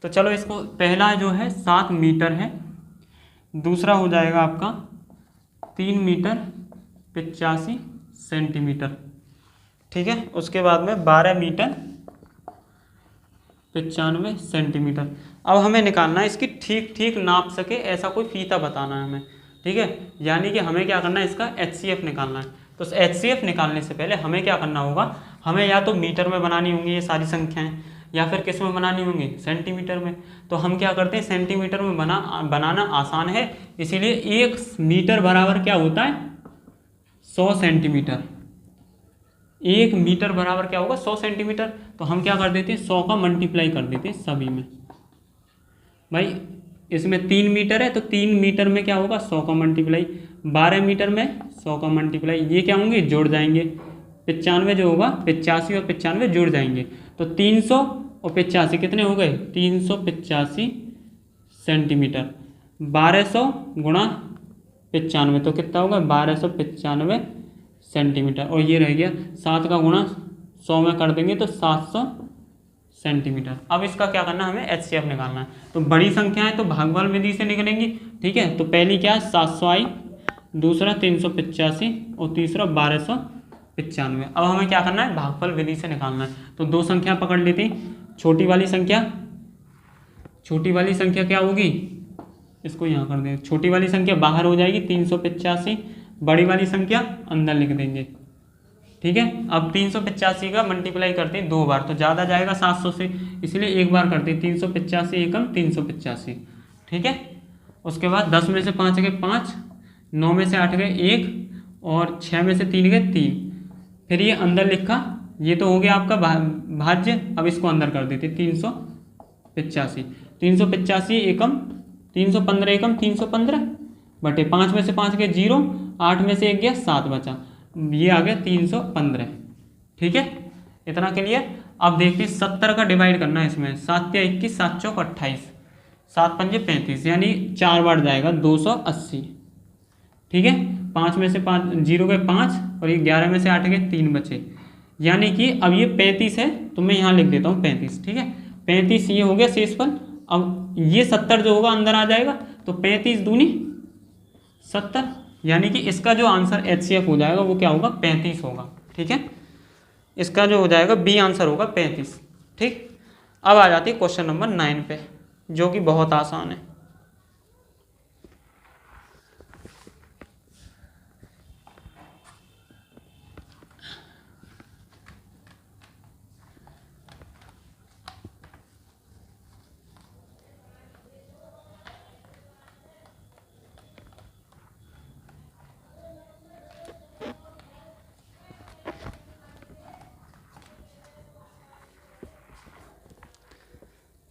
तो चलो इसको, पहला जो है 7 मीटर है, दूसरा हो जाएगा आपका 3 मीटर 85 सेंटीमीटर, ठीक है। उसके बाद में 12 मीटर 95 सेंटीमीटर। अब हमें निकालना है इसकी ठीक ठीक नाप सके ऐसा कोई फीता बताना है हमें, ठीक है। यानी कि हमें क्या करना है, इसका HCF निकालना है। तो HCF निकालने से पहले हमें क्या करना होगा, हमें या तो मीटर में बनानी होंगी ये सारी संख्याएं, या फिर किस में बनानी होंगी, सेंटीमीटर में। तो हम क्या करते हैं, सेंटीमीटर में बनाना आसान है, इसीलिए 1 मीटर बराबर क्या होता है, 100 सेंटीमीटर। 1 मीटर बराबर क्या होगा, 100 सेंटीमीटर। तो हम क्या कर देते हैं, 100 का मल्टीप्लाई कर देते हैं सभी में। भाई इसमें 3 मीटर है तो 3 मीटर में क्या होगा, 100 का मल्टीप्लाई, 12 मीटर में 100 का मल्टीप्लाई, ये क्या होंगे, जुड़ जाएंगे। 95 जो होगा, 85 और 95 जुड़ जाएंगे, तो 300 और 85 कितने हो गए, 385 सेंटीमीटर। 1200 गुणा 95 तो कितना होगा, 1295 सेंटीमीटर। और ये रह गया 7 का गुणा 100 में कर देंगे तो 700 सेंटीमीटर। अब इसका क्या करना है, हमें HCF निकालना है। तो बड़ी संख्या है तो भागफल विधि से निकलेंगी, ठीक है। तो पहली क्या है 700i, दूसरा 385 और तीसरा 1295। अब हमें क्या करना है, भागफल विधि से निकालना है। तो दो संख्या पकड़ लेते हैं। छोटी वाली संख्या क्या होगी, इसको यहाँ कर दें। छोटी वाली संख्या बाहर हो जाएगी 385, बड़ी वाली संख्या अंदर लिख देंगे, ठीक है। अब 385 का मल्टीप्लाई करते हैं 2 बार तो ज़्यादा जाएगा 700 से, इसलिए एक बार करते हैं 385 एकम 385, ठीक है। उसके बाद 10 में से 5 गए 5, 9 में से 8 गए 1 और 6 में से 3 गए 3। फिर ये अंदर लिखा, ये तो हो गया आपका भाज्य। अब इसको अंदर कर देते 385 एकम 315 एकम 315 बटे 5 में से 5 गए 0, 8 में से 1 गया 7 बचा, ये आ गया 315, ठीक है। इतना के लिए अब देखिए 70 का डिवाइड करना है इसमें। 7 या 21, 7 चौक 28, 7 पंजे 35, यानी 4 बार जाएगा 280, ठीक है। 5 में से 5 0 गए 5 और ये 11 में से 8 गए 3 बचे, यानी कि अब ये 35 है तो मैं यहाँ लिख देता हूँ 35, ठीक है। 35 ये हो गया शेषफल। अब ये 70 जो होगा अंदर आ जाएगा, तो 35 दूनी 70, यानी कि इसका जो आंसर HCF हो जाएगा वो क्या होगा 35 होगा, ठीक है। इसका जो हो जाएगा बी आंसर होगा 35, ठीक। अब आ जाती है क्वेश्चन नंबर 9 पे, जो कि बहुत आसान है।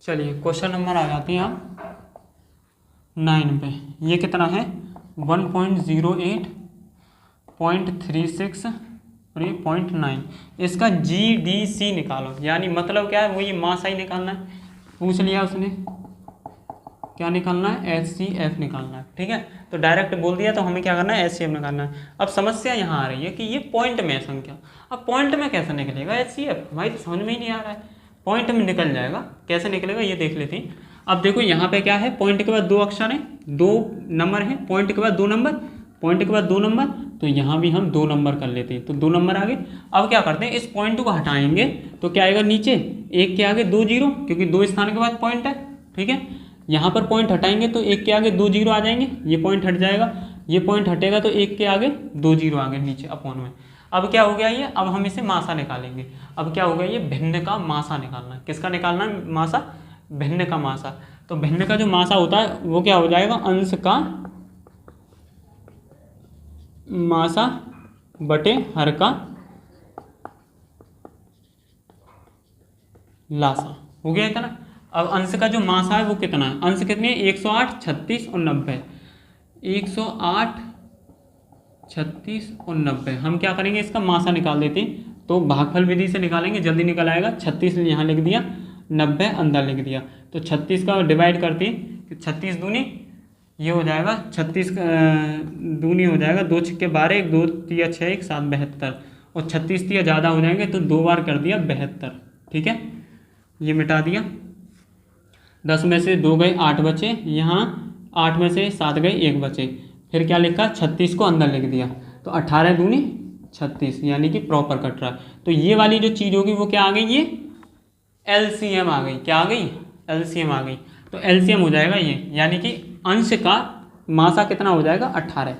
चलिए क्वेश्चन नंबर आ जाते हैं आप 9 पे। ये कितना है 1.08.36 और ये 0.9। इसका GDC निकालो, यानी मतलब क्या है, वो ये मासा ही निकालना है। पूछ लिया उसने क्या निकालना है, HCF निकालना है, ठीक है। तो डायरेक्ट बोल दिया, तो हमें क्या करना है HCF निकालना है। अब समस्या यहाँ आ रही है कि ये पॉइंट में है संख्या। अब पॉइंट में कैसे निकलेगा HCF, भाई तो समझ में ही नहीं आ रहा है। पॉइंट में निकल जाएगा, कैसे निकलेगा ये देख लेते हैं। अब देखो यहाँ पे क्या है, पॉइंट के बाद 2 अक्षर हैं, 2 नंबर हैं, पॉइंट के बाद 2 नंबर, पॉइंट के बाद 2 नंबर, तो यहाँ भी हम 2 नंबर कर लेते हैं, तो 2 नंबर आगे। अब क्या करते हैं, इस पॉइंट को हटाएंगे तो क्या आएगा नीचे, 1 के आगे 2 0, क्योंकि 2 स्थान के बाद पॉइंट है, ठीक है। यहाँ पर पॉइंट हटाएंगे तो 1 के आगे 2 0 आ जाएंगे, ये पॉइंट हट जाएगा, ये पॉइंट हटेगा तो 1 के आगे 2 0 आ गए नीचे अपॉन में। अब क्या हो गया ये, अब हम इसे मासा निकालेंगे। अब क्या हो गया, ये भिन्न का मासा निकालना है। किसका निकालना है मासा, भिन्न का मासा। तो भिन्न का जो मासा होता है वो क्या हो जाएगा, अंश का मासा बटे हर का लासा, हो गया इतना। अब अंश का जो मासा है वो कितना है, अंश कितने हैं 108, 36 और 90। 108, 36 और 90। हम क्या करेंगे, इसका मासा निकाल देते हैं। तो भागफल विधि से निकालेंगे, जल्दी निकल आएगा। 36 यहाँ लिख दिया, 90 अंदर लिख दिया। तो 36 का डिवाइड करते हैं, 36 दूनी ये हो जाएगा, 36 दूनी हो जाएगा 2 छक्के 12, 1 2 3 6 1 7 72, और 36 3 ज़्यादा हो जाएंगे तो 2 बार कर दिया 72, ठीक है। ये मिटा दिया, 10 में से 2 गए 8 बचे, यहाँ 8 में से 7 गए 1 बचे। फिर क्या लिखा, 36 को अंदर लिख दिया, तो 18 दूनी 36, यानी कि प्रॉपर कट रहा है। तो ये वाली जो चीज़ होगी वो क्या आ गई, ये LCM आ गई। क्या आ गई, LCM आ गई। तो LCM हो जाएगा ये, यानी कि अंश का मासा कितना हो जाएगा 18,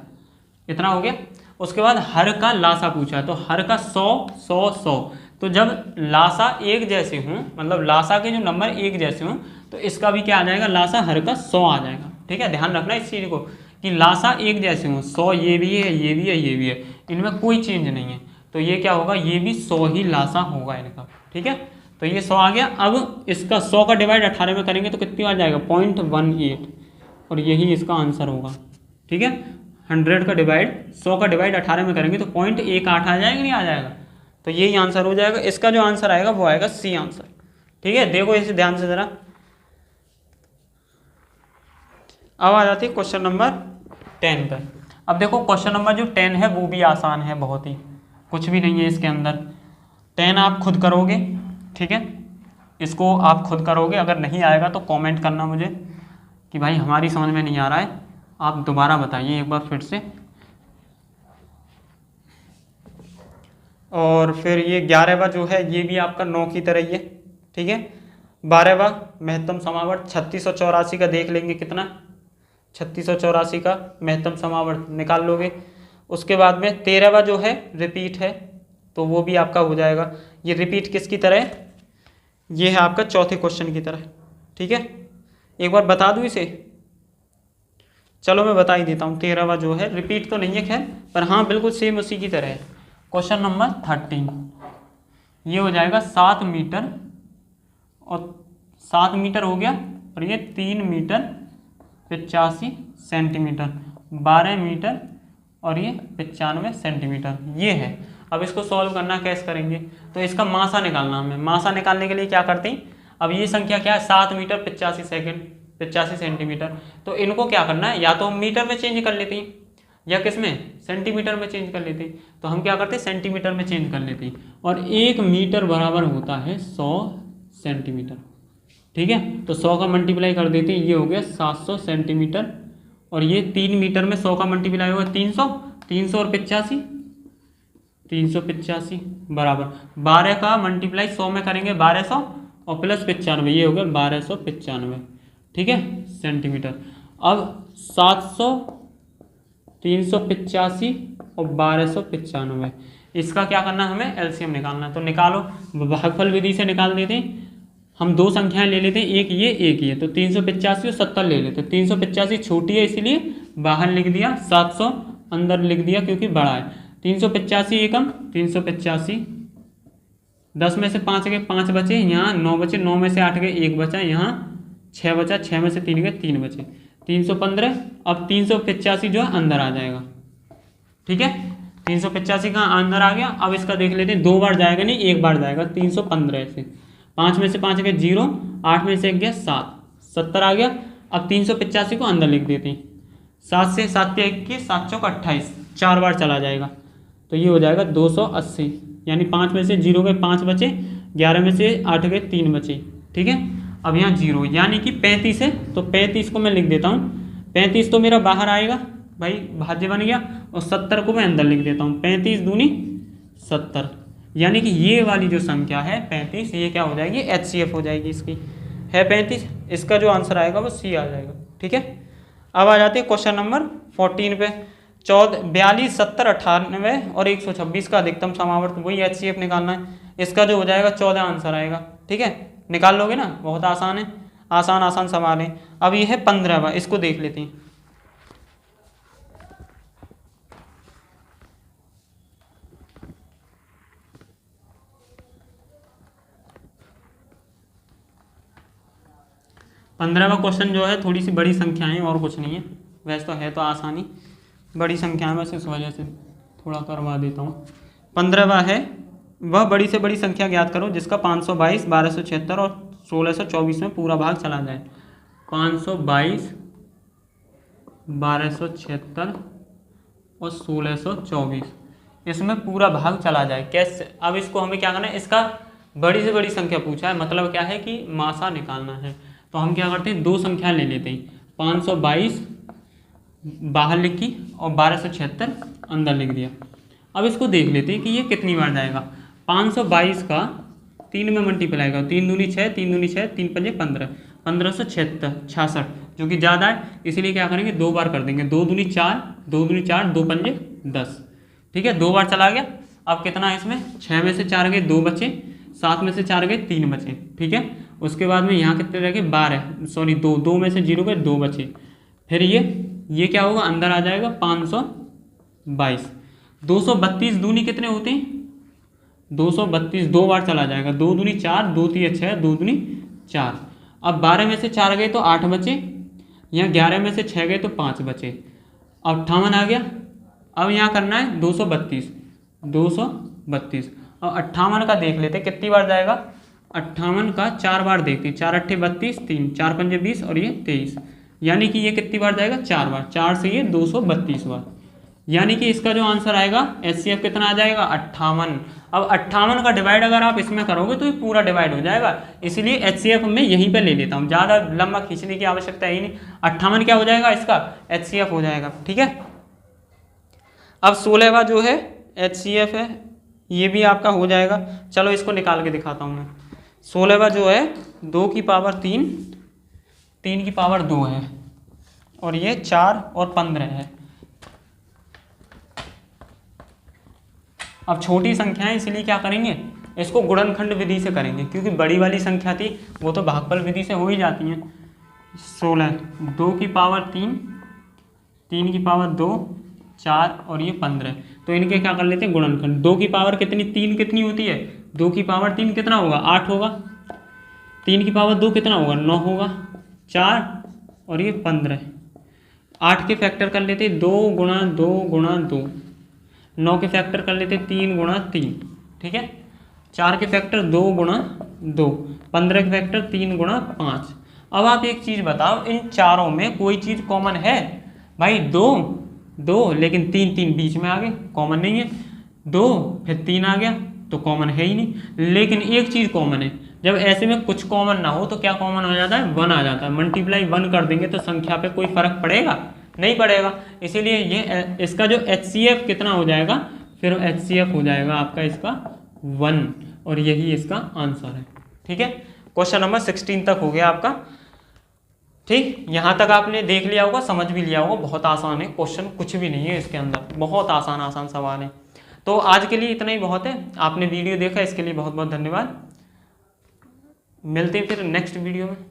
इतना हो गया। उसके बाद हर का लासा पूछा है, तो हर का 100 100 100। तो जब लासा एक जैसे हों, मतलब लासा के जो नंबर एक जैसे हों, तो इसका भी क्या आ जाएगा, लासा हर का 100 आ जाएगा, ठीक है। ध्यान रखना इस चीज़ को कि लासा एक जैसे हों, 100 ये भी है, ये भी है, ये भी है, इनमें कोई चेंज नहीं है। तो ये क्या होगा, ये भी 100 ही लासा होगा इनका, ठीक है। तो ये 100 आ गया। अब इसका 100 का डिवाइड 18 में करेंगे तो कितनी बार जाएगा, 0.18, और यही इसका आंसर होगा, ठीक है। 100 का डिवाइड 100 का डिवाइड 18 में करेंगे तो 0.18 आ जाएगा, नहीं आ जाएगा। तो यही आंसर हो जाएगा। इसका जो आंसर आएगा वो आएगा सी आंसर, ठीक है। देखो इसे ध्यान से ज़रा। अब आ जाती है क्वेश्चन नंबर 10 पर। अब देखो क्वेश्चन नंबर जो 10 है वो भी आसान है, बहुत ही, कुछ भी नहीं है इसके अंदर। 10 आप खुद करोगे, ठीक है। इसको आप खुद करोगे, अगर नहीं आएगा तो कमेंट करना मुझे कि भाई हमारी समझ में नहीं आ रहा है, आप दोबारा बताइए एक बार फिर से। और फिर ये 11वां जो है ये भी आपका 9 की तरह ही है, ठीक है। 12वां महत्तम समावर्त 3684 का देख लेंगे कितना, 3684 का महत्तम समावर्त निकाल लोगे। उसके बाद में 13वां जो है रिपीट है, तो वो भी आपका हो जाएगा। ये रिपीट किसकी तरह है, ये है आपका चौथे क्वेश्चन की तरह, ठीक है। एक बार बता दूं इसे, चलो मैं बता ही देता हूँ। 13वां जो है रिपीट तो नहीं है खैर, पर हाँ बिल्कुल सेम उसी की तरह है। क्वेश्चन नंबर 13 ये हो जाएगा 7 मीटर, और 7 मीटर हो गया, और ये 3 मीटर 85 सेंटीमीटर, 12 मीटर और ये 95 सेंटीमीटर, ये है। अब इसको सॉल्व करना कैसे करेंगे, तो इसका मासा निकालना हमें। मासा निकालने के लिए क्या करते हैं, अब ये संख्या क्या है 7 मीटर 85 सेंटीमीटर, तो इनको क्या करना है, या तो हम मीटर में चेंज कर लेते हैं या किस में सेंटीमीटर में चेंज कर लेते हैं। तो हम क्या करते हैं सेंटीमीटर में चेंज कर लेते हैं, और 1 मीटर बराबर होता है 100 सेंटीमीटर, ठीक है। तो 100 का मल्टीप्लाई कर देते हैं, ये हो गया 700 सेंटीमीटर, और ये 3 मीटर में 100 का मल्टीप्लाई होगा 300, 300 और 85 385 बराबर 12 का मल्टीप्लाई 100 में करेंगे 1200 और प्लस 95, ये हो गया 1295, ठीक है सेंटीमीटर। अब 700 385 और 1295, इसका क्या करना है, हमें एलसीएम निकालना है। तो निकालो, भागफल विधि से निकाल देते हैं। हम दो संख्याएं ले लेते हैं, एक ये, तो 385 और 70 ले लेते हैं। 385 छोटी है इसीलिए बाहर लिख दिया, 700 अंदर लिख दिया क्योंकि बड़ा है। 385 एकम 385, 10 में से 5 गए 5 बचे, यहाँ 9 बचे, 9 में से 8 गए 1 बचा, यहाँ 6 बचा, 6 में से 3 गए 3 बचे, 315। अब 385 जो है अंदर आ जाएगा, ठीक है। 385 का अंदर आ गया। अब इसका देख लेते हैं, 2 बार जाएगा नहीं, 1 बार जाएगा। 315 से 5 में से 5 गए 0, 8 में से 1 गया 7, 70 आ गया। अब 385 को अंदर लिख देते हैं, 7 से 7 के 21, 7 चौक 28, 4 बार चला जाएगा, तो ये हो जाएगा 280। यानी 5 में से 0 गए 5 बचे, 11 में से 8 गए 3 बचे, ठीक है। अब यहाँ 0 यानी कि 35 है, तो 35 को मैं लिख देता हूँ। 35 तो मेरा बाहर आएगा भाई, भाज्य बन गया, और 70 को मैं अंदर लिख देता हूँ। 35 दूनी 70, यानी कि ये वाली जो संख्या है 35, ये क्या हो जाएगी, HCF हो जाएगी इसकी, है 35। इसका जो आंसर आएगा वो C आ जाएगा, ठीक है। अब आ जाते हैं क्वेश्चन नंबर 14 पे। 42, 70, 98 और 126 का अधिकतम समावर्त, वही HCF निकालना है। इसका जो हो जाएगा 14 आंसर आएगा, ठीक है। निकाल लोगे ना, बहुत आसान है, आसान सवाल है। अब ये है 15वां, इसको देख लेते हैं। पंद्रहवां क्वेश्चन जो है थोड़ी सी बड़ी संख्याएं और कुछ नहीं है, वैसे तो है तो आसानी, बड़ी संख्याएं बस इस वजह से थोड़ा करवा देता हूँ। 15वां है, वह बड़ी से बड़ी संख्या ज्ञात करो जिसका 522, 1276 और 1624 में पूरा भाग चला जाए। 522, 1276 और 1624 इसमें पूरा भाग चला जाए कैसे। अब इसको हमें क्या करना है, इसका बड़ी से बड़ी संख्या पूछा है, मतलब क्या है कि मासा निकालना है। तो हम क्या करते हैं, दो संख्या ले लेते हैं। 522 बाहर लिखी और 1276 अंदर लिख दिया। अब इसको देख लेते हैं कि ये कितनी बार जाएगा। 522 का 3 में मल्टीप्लाई करो, 3 दूनी 6, 3 दूनी 6, 3 पंजे 15, 1566 जो कि ज़्यादा है, इसलिए क्या करेंगे 2 बार कर देंगे। 2 दूनी 4, 2 दूनी 4, 2 पंजे 10, ठीक है। 2 बार चला गया। अब कितना है इसमें, 6 में से 4 गए 2 बचे, 7 में से 4 गए 3 बचे, ठीक है। उसके बाद में यहाँ कितने रह गए 12, सॉरी 2 में से 0 गए 2 बचे। फिर ये क्या होगा, अंदर आ जाएगा 522। 232 दूनी कितने होते हैं, 232 2 बार चला जाएगा। 2 दूनी 4, 2 तीन 6, 2 दूनी 4। अब 12 में से 4 गए तो 8 बचे, यहाँ 11 में से 6 गए तो 5 बचे। अब 58 आ गया। अब यहाँ करना है 232, 232। अब 58 का देख लेते कितनी बार जाएगा। 58 का 4 बार देखते हैं, 4 अट्ठे 32, 3 4 पंजे 20 और ये 23, यानी कि ये कितनी बार जाएगा 4 बार। 4 से ये 232 बार, यानी कि इसका जो आंसर आएगा HCF कितना आ जाएगा 58। अब 58 का डिवाइड अगर आप इसमें करोगे तो ये पूरा डिवाइड हो जाएगा, इसलिए HCF मैं यहीं पे ले लेता हूँ, ज़्यादा लंबा खींचने की आवश्यकता है ही नहीं। 58 क्या हो जाएगा इसका, HCF हो जाएगा। ठीक है, अब 16वां जो है HCF है, ये भी आपका हो जाएगा। चलो इसको निकाल के दिखाता हूँ मैं। 16वां जो है 2 की पावर 3, 3 की पावर 2 है, और ये 4 और 15 है। अब छोटी संख्या है इसलिए क्या करेंगे, इसको गुणनखंड विधि से करेंगे, क्योंकि बड़ी वाली संख्या थी वो तो भागफल विधि से हो ही जाती हैं। 16, 2 की पावर 3, 3 की पावर 2, 4 और ये 15, तो इनके क्या कर लेते हैं गुणनखंड। 2 की पावर कितनी, 3 कितनी होती है, 2 की पावर 3 कितना होगा, 8 होगा। 3 की पावर 2 कितना होगा, 9 होगा। 4 और ये 15, 8 के फैक्टर कर लेते 2 गुणा 2 गुणा 2, 9 के फैक्टर कर लेते 3 गुणा 3, ठीक है। 4 के फैक्टर 2 गुणा 2, 15 के फैक्टर 3 गुणा 5। अब आप एक चीज़ बताओ, इन चारों में कोई चीज़ कॉमन है भाई, 2 2 लेकिन 3 3 बीच में आ गए, कॉमन नहीं है। 2 फिर 3 आ गया तो कॉमन है ही नहीं, लेकिन एक चीज़ कॉमन है। जब ऐसे में कुछ कॉमन ना हो तो क्या कॉमन हो जाता है, 1 आ जाता है। मल्टीप्लाई 1 कर देंगे तो संख्या पे कोई फर्क पड़ेगा, नहीं पड़ेगा। इसीलिए ये इसका जो HCF कितना हो जाएगा, फिर HCF हो जाएगा आपका इसका 1, और यही इसका आंसर है। ठीक है, क्वेश्चन नंबर 16 तक हो गया आपका। ठीक, यहाँ तक आपने देख लिया होगा, समझ भी लिया होगा। बहुत आसान है क्वेश्चन, कुछ भी नहीं है इसके अंदर, बहुत आसान आसान सवाल है। तो आज के लिए इतना ही बहुत है। आपने वीडियो देखा इसके लिए बहुत बहुत धन्यवाद। मिलते हैं फिर नेक्स्ट वीडियो में।